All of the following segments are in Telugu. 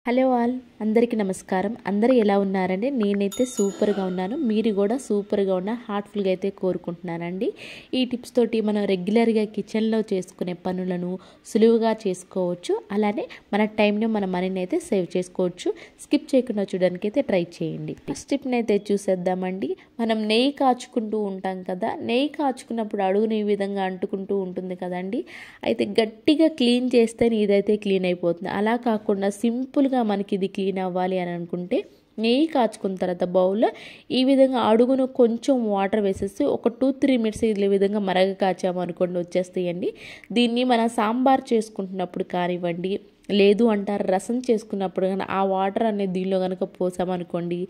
హలో ఆల్, అందరికీ నమస్కారం. అందరూ ఎలా ఉన్నారండి? నేనైతే సూపర్గా ఉన్నాను. మీరు కూడా సూపర్గా ఉన్న హార్ట్ఫుల్గా అయితే కోరుకుంటున్నానండి. ఈ టిప్స్ తోటి మనం రెగ్యులర్గా కిచెన్లో చేసుకునే పనులను సులువుగా చేసుకోవచ్చు. అలానే మన టైంని మన మనీని అయితే సేవ్ చేసుకోవచ్చు. స్కిప్ చేయకుండా చూడడానికి అయితే ట్రై చేయండి. ఫస్ట్ టిప్ని అయితే చూసేద్దామండి. మనం నెయ్యి కాచుకుంటూ ఉంటాం కదా, నెయ్యి కాచుకున్నప్పుడు అడుగుని ఈ విధంగా అంటుకుంటూ ఉంటుంది కదండి. అయితే గట్టిగా క్లీన్ చేస్తేనే ఇదైతే క్లీన్ అయిపోతుంది. అలా కాకుండా సింపుల్గా మనకి ఇది క్లీన్ అవ్వాలి అని అనుకుంటే నెయ్యి కాచుకున్న తర్వాత బౌల్లో ఈ విధంగా అడుగును కొంచెం వాటర్ వేసేసి ఒక 2-3 మినిట్స్ ఈ విధంగా మరగ కాచాము అనుకోండి, వచ్చేస్తాయండి. దీన్ని మనం సాంబార్ చేసుకుంటున్నప్పుడు కానివ్వండి, లేదు అంటారు రసం చేసుకున్నప్పుడు కానీ ఆ వాటర్ అనేది దీనిలో కనుక పోసామనుకోండి,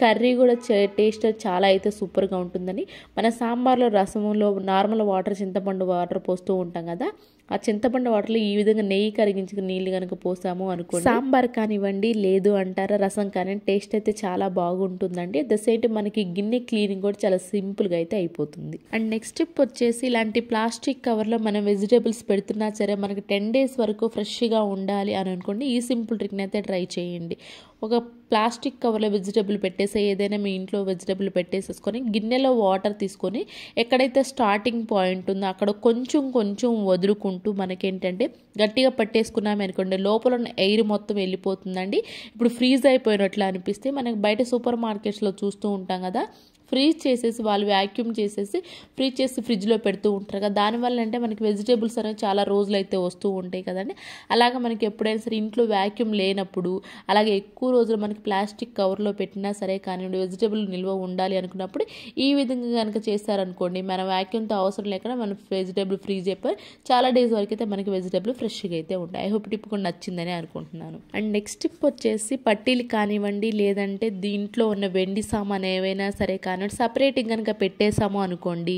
కర్రీ కూడా టేస్ట్ చాలా అయితే సూపర్గా ఉంటుందని. మన సాంబార్లో రసంలో నార్మల్ వాటర్, చింతపండు వాటర్ పోస్తూ ఉంటాం కదా, ఆ చింతపండు వాటర్లో ఈ విధంగా నెయ్యి కరిగించుకుని నీళ్ళు కనుక పోసాము అనుకోండి, సాంబార్ కానివ్వండి లేదు అంటారా రసం కానివ్వండి, టేస్ట్ అయితే చాలా బాగుంటుందండి. అట్ ద సేమ్ టైం మనకి గిన్నె క్లీనింగ్ కూడా చాలా సింపుల్గా అయితే అయిపోతుంది. అండ్ నెక్స్ట్ టిప్ వచ్చేసి, ఇలాంటి ప్లాస్టిక్ కవర్లో మనం వెజిటేబుల్స్ పెడుతున్నా సరే మనకి 10 days వరకు ఫ్రెష్గా ఉండాలి అని అనుకోండి, ఈ సింపుల్ ట్రిక్ని అయితే ట్రై చేయండి. ఒక ప్లాస్టిక్ కవర్లో వెజిటేబుల్ పెట్టేసి, ఏదైనా మీ ఇంట్లో వెజిటేబుల్ పెట్టేసేసుకొని గిన్నెలో వాటర్ తీసుకొని ఎక్కడైతే స్టార్టింగ్ పాయింట్ ఉందో అక్కడ కొంచెం కొంచెం వదులుకుంటూ మనకేంటంటే గట్టిగా పట్టేసుకున్నామే అనుకోండి, లోపల ఉన్న ఎయిర్ మొత్తం వెళ్ళిపోతుందండి. ఇప్పుడు ఫ్రీజ్ అయిపోయినట్లు అనిపిస్తే మనకి బయట సూపర్ మార్కెట్స్లో చూస్తూ ఉంటాం కదా, ఫ్రీజ్ చేసేసి వాళ్ళు వ్యాక్యూమ్ చేసేసి ఫ్రీజ్ చేసి ఫ్రిడ్జ్లో పెడుతూ ఉంటారు కదా, దానివల్ల అంటే మనకి వెజిటేబుల్స్ అనేవి చాలా రోజులు అయితే వస్తూ ఉంటాయి కదండి. అలాగే మనకి ఎప్పుడైనా సరే ఇంట్లో వ్యాక్యూమ్ లేనప్పుడు, అలాగే ఎక్కువ రోజులు మనకి ప్లాస్టిక్ కవర్లో పెట్టినా సరే కానివ్వండి, వెజిటేబుల్ నిల్వ ఉండాలి అనుకున్నప్పుడు ఈ విధంగా కనుక చేస్తారనుకోండి, మన వ్యాక్యూమ్తో అవసరం లేకుండా మన వెజిటేబుల్ ఫ్రీజ్ అయిపోయి చాలా డేస్ వరకు అయితే మనకి వెజిటేబుల్ ఫ్రెష్గా అయితే ఉంటాయి. ఐ హోప్ టిప్ కూడా నచ్చిందని అనుకుంటున్నాను. అండ్ నెక్స్ట్ టిప్ వచ్చేసి, పట్టీలు కానివ్వండి లేదంటే దీంట్లో ఉన్న వెండి సామాన్ ఏవైనా సరే సపరేట్గా కనుక పెట్టేసాము అనుకోండి,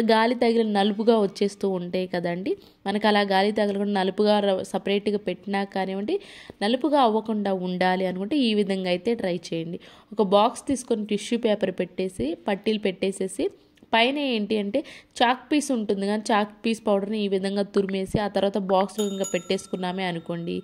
గాలి తగిలి నలుపుగా వచ్చేస్తూ ఉంటాయి కదండి. మనకు అలా గాలి తగలకుండా నలుపుగా సపరేట్గా పెట్టినా కానివ్వండి, నలుపుగా అవ్వకుండా ఉండాలి అనుకుంటే ఈ విధంగా అయితే ట్రై చేయండి. ఒక బాక్స్ తీసుకొని టిష్యూ పేపర్ పెట్టేసి పట్టీలు పెట్టేసేసి పైన ఏంటి అంటే చాక్ పీస్ ఉంటుంది కానీ చాక్ పీస్ పౌడర్ని ఈ విధంగా తురిమేసి ఆ తర్వాత బాక్స్లో ఇంకా పెట్టేసుకున్నామే అనుకోండి,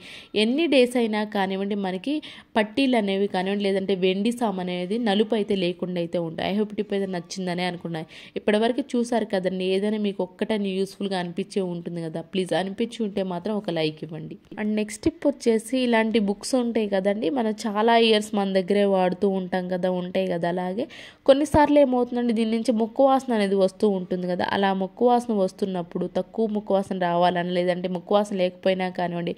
ఎన్ని డేస్ అయినా కానివ్వండి మనకి పట్టీలు అనేవి కానివ్వండి లేదంటే వెండి సామాన్ అనేది నలుపు అయితే లేకుండా అయితే ఉంటాయి. ఐ హోప్ టిప్ అయితే నచ్చిందనే అనుకున్నాను. ఇప్పటివరకు చూసారు కదండి, ఏదైనా మీకు ఒక్కటని యూస్ఫుల్గా అనిపించే ఉంటుంది కదా, ప్లీజ్ అనిపించి ఉంటే మాత్రం ఒక లైక్ ఇవ్వండి. అండ్ నెక్స్ట్ టిప్ వచ్చేసి, ఇలాంటి బుక్స్ ఉంటాయి కదండి, మనం చాలా ఇయర్స్ మన దగ్గరే వాడుతూ ఉంటాం కదా, ఉంటాయి కదా, అలాగే కొన్నిసార్లు ఏమవుతుందండి దీని నుంచి ముక్కు వాసన అనేది వస్తూ ఉంటుంది కదా, అలా ముక్కు వాసన వస్తున్నప్పుడు తక్కువ ముక్కు వాసన రావాలని లేదంటే ముక్కు వాసన లేకపోయినా కానివ్వండి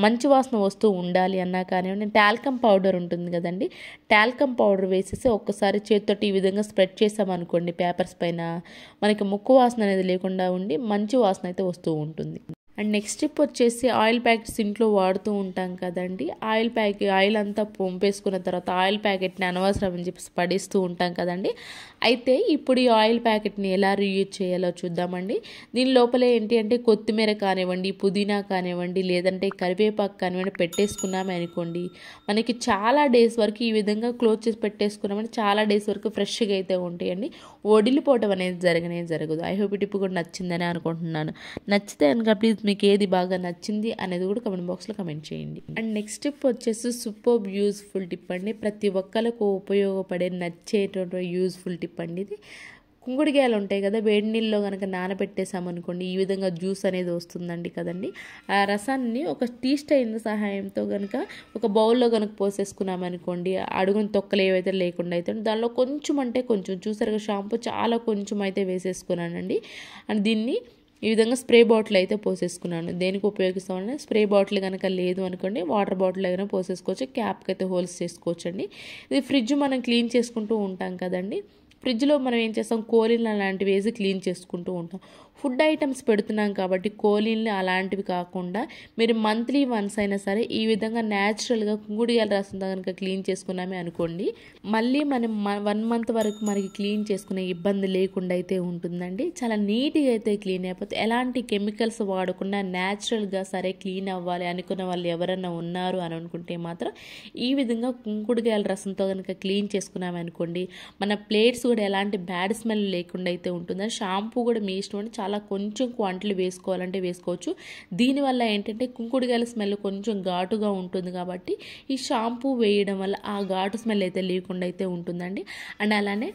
మంచి వాసన వస్తూ ఉండాలి అన్నా కానివ్వండి, టాల్కమ్ పౌడర్ ఉంటుంది కదండి, టాల్కమ్ పౌడర్ వేసేసి ఒక్కసారి చేతితోటి ఈ విధంగా స్ప్రెడ్ చేసామనుకోండి పేపర్స్ పైన, మనకి ముక్కు వాసన అనేది లేకుండా ఉండి మంచి వాసన అయితే వస్తూ ఉంటుంది. అండ్ నెక్స్ట్ టిప్ వచ్చేసి, ఆయిల్ ప్యాకెట్స్ ఇంట్లో వాడుతూ ఉంటాం కదండి, ఆయిల్ అంతా పంపేసుకున్న తర్వాత ఆయిల్ ప్యాకెట్ని అనవసరం అని చెప్పి పడేస్తూ ఉంటాం కదండి. అయితే ఇప్పుడు ఈ ఆయిల్ ప్యాకెట్ని ఎలా రీయూజ్ చేయాలో చూద్దామండి. దీని లోపల ఏంటి అంటే కొత్తిమీర కానివ్వండి, పుదీనా కానివ్వండి లేదంటే కరివేపాకు కానివ్వండి పెట్టేసుకున్నామే అనుకోండి, మనకి చాలా డేస్ వరకు ఈ విధంగా క్లోజ్ చేసి పెట్టేసుకున్నామని చాలా డేస్ వరకు ఫ్రెష్గా అయితే ఉంటాయండి. వడిలిపోవటం అనేది జరగదు. ఐ హోప్ ఈ టిప్ కూడా నచ్చిందని అనుకుంటున్నాను. నచ్చితే కనుక ప్లీజ్ మీకు ఏది బాగా నచ్చింది అనేది కూడా కమెంట్ బాక్స్లో కమెంట్ చేయండి. అండ్ నెక్స్ట్ టిప్ వచ్చేసి సూపర్ యూజ్ఫుల్ టిప్ అండి, ప్రతి ఒక్కరికి ఉపయోగపడే నచ్చేటువంటి యూజ్ఫుల్ టిప్ అండి ఇది. కుంకుడుకాయలు ఉంటాయి కదా, వేడి నీళ్ళలో కనుక నానబెట్టేసామనుకోండి ఈ విధంగా జ్యూస్ అనేది వస్తుందండి కదండి. ఆ రసాన్ని ఒక టీ స్టైన్ సహాయంతో కనుక ఒక బౌల్లో కనుక పోసేసుకున్నామనుకోండి, అడుగున తొక్కలు ఏవైతే లేకుండా అయితే దానిలో కొంచెం అంటే కొంచెం చూసారుగా షాంపూ చాలా కొంచెం అయితే వేసేసుకున్నానండి. అండ్ దీన్ని ఈ విధంగా స్ప్రే బాటిల్ అయితే పోసేసుకున్నాను. దేనికి ఉపయోగిస్తామని, స్ప్రే బాటిల్ కనుక లేదు అనుకోండి వాటర్ బాటిల్ అయినా పోసేసుకోవచ్చు, క్యాప్కి అయితే హోల్స్ చేసుకోవచ్చు అండి. ఇది ఫ్రిడ్జ్ మనం క్లీన్ చేసుకుంటూ ఉంటాం కదండి, ఫ్రిడ్జ్లో మనం ఏం చేస్తాం, కోలిన్లు అలాంటివి వేసి క్లీన్ చేసుకుంటూ ఉంటాం. ఫుడ్ ఐటమ్స్ పెడుతున్నాం కాబట్టి కోలిన్లు అలాంటివి కాకుండా మీరు మంత్లీ వన్స్ అయినా సరే ఈ విధంగా న్యాచురల్గా కుంకుడుకాయల రసంతో కనుక క్లీన్ చేసుకున్నామే అనుకోండి, మళ్ళీ మనం 1 month వరకు మనకి క్లీన్ చేసుకునే ఇబ్బంది లేకుండా అయితే ఉంటుందండి. చాలా నీట్గా అయితే క్లీన్ అయిపోతే, ఎలాంటి కెమికల్స్ వాడకుండా న్యాచురల్గా సరే క్లీన్ అవ్వాలి అనుకున్న వాళ్ళు ఎవరైనా ఉన్నారు అని అనుకుంటే మాత్రం ఈ విధంగా కుంకుడుకాయల రసంతో కనుక క్లీన్ చేసుకున్నామనుకోండి, మన ప్లేట్స్ కూడా ఎలాంటి బ్యాడ్ స్మెల్ లేకుండా అయితే ఉంటుందని. షాంపూ కూడా మీ ఇష్టం అండి, చాలా కొంచెం క్వాంటిటీ వేసుకోవాలంటే వేసుకోవచ్చు. దీనివల్ల ఏంటంటే కుంకుడుకాయల స్మెల్ కొంచెం ఘాటుగా ఉంటుంది కాబట్టి ఈ షాంపూ వేయడం వల్ల ఆ ఘాటు స్మెల్ అయితే లేకుండా అయితే ఉంటుందండి. అండ్ అలానే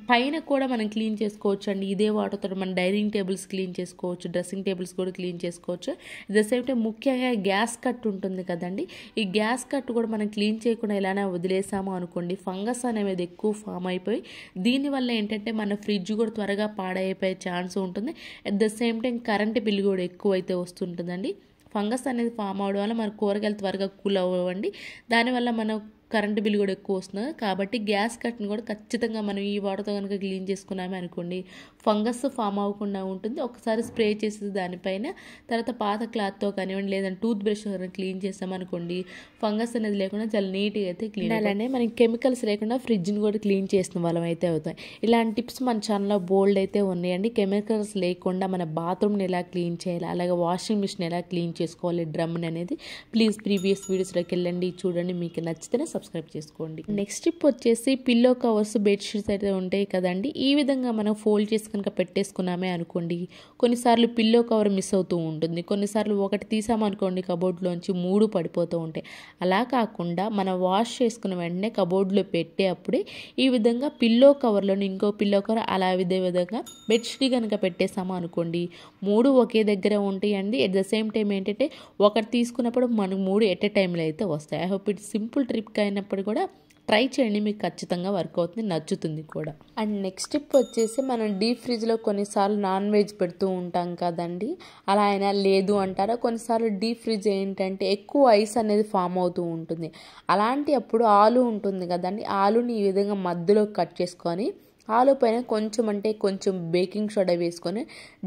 పైన కూడా మనం క్లీన్ చేసుకోవచ్చు అండి. ఇదే వాటర్తో మనం డైనింగ్ టేబుల్స్ క్లీన్ చేసుకోవచ్చు, డ్రెస్సింగ్ టేబుల్స్ కూడా క్లీన్ చేసుకోవచ్చు. అట్ ద సేమ్ టైం ముఖ్యంగా గ్యాస్ కట్ ఉంటుంది కదండి, ఈ గ్యాస్ కట్ కూడా మనం క్లీన్ చేయకుండా ఎలానే వదిలేసాము అనుకోండి, ఫంగస్ అనేది ఎక్కువ ఫామ్ అయిపోయి దీనివల్ల ఏంటంటే మన ఫ్రిడ్జ్ కూడా త్వరగా పాడైపోయే ఛాన్స్ ఉంటుంది. At the same time current bill కూడా ఎక్కువ అయితే వస్తుంటుందండి. ఫంగస్ అనేది ఫామ్ అవడం వల్ల మన కూరగాయలు త్వరగా కూల్ అవ్వండి, దానివల్ల మనం కరెంట్ బిల్ కూడా ఎక్కువ వస్తుంది. కాబట్టి గ్యాస్ కట్ని కూడా ఖచ్చితంగా మనం ఈ వాటర్తో కనుక క్లీన్ చేసుకున్నామే అనుకోండి, ఫంగస్ ఫామ్ అవ్వకుండా ఉంటుంది. ఒకసారి స్ప్రే చేసేసి దానిపైన తర్వాత పాత క్లాత్తో కానివ్వండి లేదంటే టూత్ బ్రష్ క్లీన్ చేసామనుకోండి, ఫంగస్ అనేది లేకుండా చాలా నీట్గా అయితే క్లీన్. అలానే మనకి కెమికల్స్ లేకుండా ఫ్రిడ్జ్ని కూడా క్లీన్ చేసిన వాళ్ళం అయితే అవుతాయి. ఇలాంటి టిప్స్ మన ఛానల్లో బోల్డ్ అయితే ఉన్నాయండి. కెమికల్స్ లేకుండా మన బాత్రూమ్ని ఎలా క్లీన్ చేయాలి, అలాగే వాషింగ్ మిషన్ ఎలా క్లీన్ చేసుకోవాలి, డ్రమ్ని అనేది ప్లీజ్ ప్రీవియస్ వీడియోస్లోకి వెళ్ళండి, చూడండి, మీకు నచ్చితేనే సబ్స్క్రైబ్ చేసుకోండి. నెక్స్ట్ టిప్ వచ్చేసి పిల్లో కవర్స్, బెడ్షీట్స్ అయితే ఉంటాయి కదండి, ఈ విధంగా మనం ఫోల్డ్ చేసి కనుక పెట్టేసుకున్నామే అనుకోండి, కొన్నిసార్లు పిల్లో కవర్ మిస్ అవుతూ ఉంటుంది, కొన్నిసార్లు ఒకటి తీసామనుకోండి కబోర్డ్లోంచి 3 పడిపోతూ ఉంటాయి. అలా కాకుండా మనం వాష్ చేసుకున్న వెంటనే కబోర్డ్లో పెట్టే అప్పుడే ఈ విధంగా పిల్లో కవర్లోని ఇంకో పిల్లో కవర్ అలా ఇదే విధంగా బెడ్షీట్ కనుక పెట్టేసాము అనుకోండి, 3 ఒకే దగ్గర ఉంటాయండి. అట్ ద సేమ్ టైం ఏంటంటే ఒకటి తీసుకున్నప్పుడు మనకు 3 ఎట్ ఎ టైంలో అయితే వస్తాయి. I hope it simple trick అయినప్పుడు కూడా ట్రై చేయండి, మీకు ఖచ్చితంగా వర్క్ అవుతుంది, నచ్చుతుంది కూడా. అండ్ నెక్స్ట్ టిప్ వచ్చేసి మనం డీప్ ఫ్రిడ్జ్లో కొన్నిసార్లు నాన్ వెజ్ పెడుతూ ఉంటాం కదండి, అలా అయినా లేదు అంటారా, కొన్నిసార్లు డీప్ ఫ్రిడ్జ్ ఏంటంటే ఎక్కువ ఐస్ అనేది ఫామ్ అవుతూ ఉంటుంది. అలాంటి అప్పుడు ఆలు ఉంటుంది కదండి, ఆలుని ఈ విధంగా మధ్యలో కట్ చేసుకొని ఆలు పైన కొంచెం అంటే కొంచెం బేకింగ్ సోడా వేసుకొని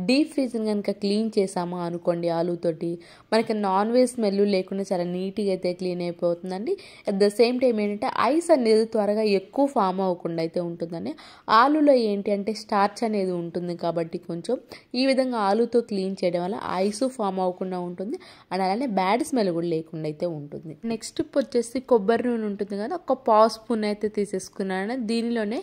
డీప్ ఫ్రీజ్ని కనుక క్లీన్ చేసామా అనుకోండి, ఆలుతోటి మనకి నాన్ వెజ్ స్మెల్ లేకుండా చాలా నీట్గా అయితే క్లీన్ అయిపోతుందండి. అట్ ద సేమ్ టైం ఏంటంటే ఐస్ అనేది త్వరగా ఎక్కువ ఫామ్ అవ్వకుండా అయితే ఉంటుందండి. ఆలులో ఏంటి అంటే స్టార్చ్ అనేది ఉంటుంది కాబట్టి కొంచెం ఈ విధంగా ఆలుతో క్లీన్ చేయడం వల్ల ఐస్ ఫామ్ అవ్వకుండా ఉంటుంది, అండ్ అలానే బ్యాడ్ స్మెల్ కూడా లేకుండా అయితే ఉంటుంది. నెక్స్ట్ వచ్చేసి కొబ్బరి నూనె ఉంటుంది కదా, ఒక పావు స్పూన్ అయితే తీసేసుకున్నాను. దీనిలోనే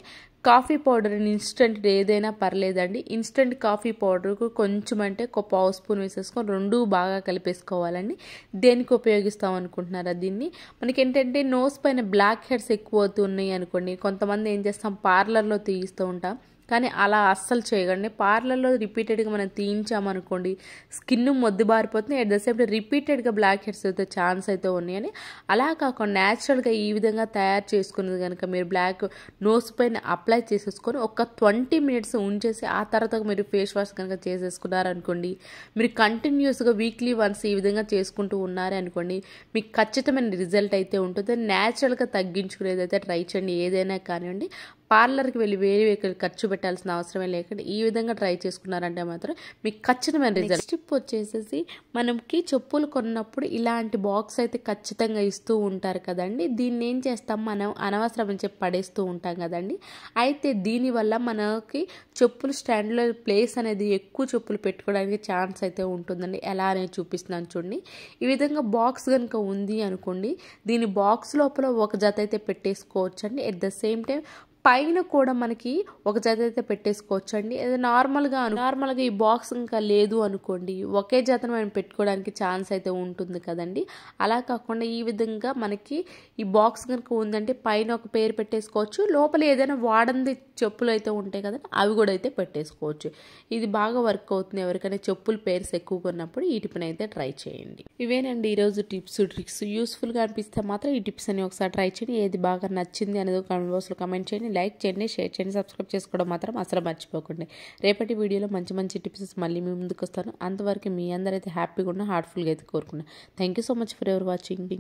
కాఫీ పౌడర్ ఇన్స్టెంట్ ఏదైనా పర్లేదండి, ఇన్స్టెంట్ కాఫీ పౌడర్కు కొంచెం అంటే ఒక పావు స్పూన్ వేసేసుకొని 2 బాగా కలిపేసుకోవాలండి. దేనికి ఉపయోగిస్తాం అనుకుంటున్నారా దీన్ని, మనకి ఏంటంటే నోస్ పైన బ్లాక్ హెడ్స్ ఎక్కువ అవుతున్నాయి అనుకోండి, కొంతమంది ఏం చేస్తాం పార్లర్లో తీయిస్తూ ఉంటాం, కానీ అలా అస్సలు చేయకండి. పార్లర్లో రిపీటెడ్గా మనం తీయించామనుకోండి స్కిన్ మొద్దుబారిపోతుంది, అట్ ద సేమ్ టైం రిపీటెడ్గా బ్లాక్ హెడ్స్ అయితే ఛాన్స్ అయితే ఉన్నాయని. అలా కాకుండా న్యాచురల్గా ఈ విధంగా తయారు చేసుకున్నది కనుక మీరు బ్లాక్ నోస్ పైన అప్లై చేసేసుకొని ఒక 20 మినిట్స్ ఉంచేసి ఆ తర్వాత మీరు ఫేస్ వాష్ కనుక చేసేసుకున్నారనుకోండి, మీరు కంటిన్యూస్గా వీక్లీ వన్స్ ఈ విధంగా చేసుకుంటూ ఉన్నారే అనుకోండి, మీకు ఖచ్చితమైన రిజల్ట్ అయితే ఉంటుంది. న్యాచురల్గా తగ్గించుకునేది అయితే ట్రై చేయండి, ఏదైనా కానివ్వండి. పార్లర్కి వెళ్ళి వేరే ఖర్చు పెట్టాల్సిన అవసరమే లేకుండా ఈ విధంగా ట్రై చేసుకున్నారంటే మాత్రం మీకు ఖచ్చితమైన రిజల్ట్. టిప్ వచ్చేసేసి మనకి చెప్పులు కొన్నప్పుడు ఇలాంటి బాక్స్ అయితే ఖచ్చితంగా ఇస్తూ ఉంటారు కదండి, దీన్ని ఏం చేస్తాం మనం అనవసరం అని చెప్పి పడేస్తూ ఉంటాం కదండి. అయితే దీనివల్ల మనకి చెప్పులు స్టాండ్లో ప్లేస్ అనేది ఎక్కువ చెప్పులు పెట్టుకోవడానికి ఛాన్స్ అయితే ఉంటుందండి. ఎలా అనేది చూపిస్తున్నాను చూడండి. ఈ విధంగా బాక్స్ కనుక ఉంది అనుకోండి, దీని బాక్స్ లోపల ఒక జత అయితే పెట్టేసుకోవచ్చు అండి. ఎట్ ద సేమ్ టైం పైన కూడా మనకి ఒక జత అయితే పెట్టేసుకోవచ్చు అండి. అది నార్మల్గా ఈ బాక్స్ ఇంకా లేదు అనుకోండి, ఒకే జతను మనం పెట్టుకోవడానికి ఛాన్స్ అయితే ఉంటుంది కదండి. అలా కాకుండా ఈ విధంగా మనకి ఈ బాక్స్ కనుక ఉందంటే పైన ఒక పేరు పెట్టేసుకోవచ్చు, లోపల ఏదైనా వాడంది చెప్పులు అయితే ఉంటాయి కదండి అవి కూడా అయితే పెట్టేసుకోవచ్చు. ఇది బాగా వర్క్ అవుతుంది ఎవరికైనా చెప్పులు పేర్స్ ఎక్కువ కొన్నప్పుడు ఈ టిప్ని అయితే ట్రై చేయండి. ఇవేనండి ఈరోజు టిప్స్ ట్రిక్స్. యూస్ఫుల్గా అనిపిస్తే మాత్రం ఈ టిప్స్ అని ఒకసారి ట్రై చేయండి. ఏది బాగా నచ్చింది అనేది కామెంట్ బాక్స్లో కామెంట్ చేయండి, లైక్ చేయండి, షేర్ చేయండి, సబ్స్క్రైబ్ చేసుకోవడం మాత్రం అసలు మర్చిపోకండి. రేపటి వీడియోలో మంచి మంచి టిప్స్ మళ్ళీ మీ ముందుకు వస్తాను. అంతవరకు మీ అందరైతే హ్యాపీగా ఉన్న హార్ట్ఫుల్గా అయితే కోరుకున్నాను. Thank you so much for ever watching.